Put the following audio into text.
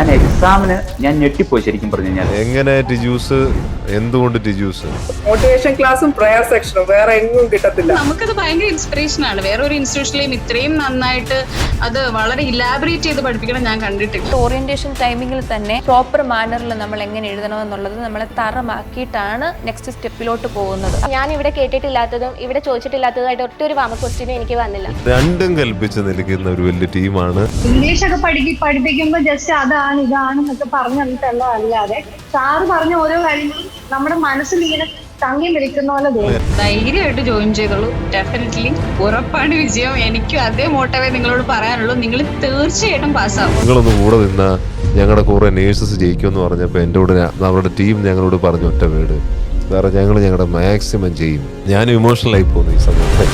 ഞാൻ എക്സാമിന് ഞാൻ ഞെട്ടിപ്പോയി ശരിക്കും പറഞ്ഞു കഴിഞ്ഞാൽ. എങ്ങനെ ടിജൂസ്, എന്തുകൊണ്ട് ടിജൂസ്? മോട്ടിവേഷൻ ക്ലാസ്സും പ്രയർ സെക്ഷനും വേറെ എങ്ങും കിട്ടത്തില്ല. നമുക്കത് ഭയങ്കര ഇൻസ്പിറേഷൻ ആണ്. വേറെ ഒരു ഇൻസ്റ്റിറ്റ്യൂഷനിലെയും ഇത്രയും നന്നായിട്ട് അത് വളരെ ഇലാബറേറ്റ് ചെയ്ത് പഠിപ്പിക്കണം ഞാൻ കണ്ടിട്ടില്ല. ഓറിയന്റേഷൻ ടൈമിങ്ങിൽ തന്നെ പ്രോപ്പർ മാനറിൽ നമ്മൾ എങ്ങനെ എഴുതണമെന്നുള്ളത് നമ്മളെ തറമാക്കിയിട്ടാണ് നെക്സ്റ്റ് സ്റ്റെപ്പിലോട്ട് പോകുന്നത്. ഞാൻ ഇവിടെ കേട്ടിട്ടില്ലാത്തതും ഇവിടെ ചോദിച്ചിട്ടില്ലാത്തതുമായിട്ട് ഒറ്റൊരു വാമ ക്വസ്റ്റ്യനും എനിക്ക് വന്നില്ല. രണ്ടും കൽപ്പിച്ച് നിൽക്കുന്ന ഒരു വലിയ ടീമാണ്. ഇംഗ്ലീഷ് ഒക്കെ പഠിപ്പിക്കുമ്പോൾ ജസ്റ്റ് അതാണ് ഇതാണെന്നൊക്കെ പറഞ്ഞു തന്നിട്ടുള്ള അല്ലാതെ സാറ് പറഞ്ഞ ഓരോ കാര്യങ്ങളും നമ്മുടെ മനസ്സിൽ ഇങ്ങനെ തങ്ങി നിൽക്കുന്ന പോലെ തോന്നും. ധൈര്യമായിട്ട് ജോയിൻ ചെയ്തോളൂ. ഡെഫിനറ്റ്ലി ഉറപ്പാണ് വിജയം. എനിക്കും അതേ മോട്ടവേ നിങ്ങളോട് പറയാനുള്ളൂ. നിങ്ങൾ തീർച്ചയായിട്ടും പാസ്സാവും. നിങ്ങളൊന്ന് കൂടെ നിന്നാ ഞങ്ങളുടെ കുറെ നേഴ്സസ് ജയിക്കുമെന്ന് പറഞ്ഞപ്പോൾ എൻ്റെ കൂടെ നമ്മുടെ ടീം ഞങ്ങളോട് പറഞ്ഞു ഒറ്റ വീട് വേറെ ഞങ്ങൾ ഞങ്ങളുടെ മാക്സിമം ചെയ്യും. ഞാൻ ഇമോഷണലായി പോകുന്നു ഈ സമയത്ത്.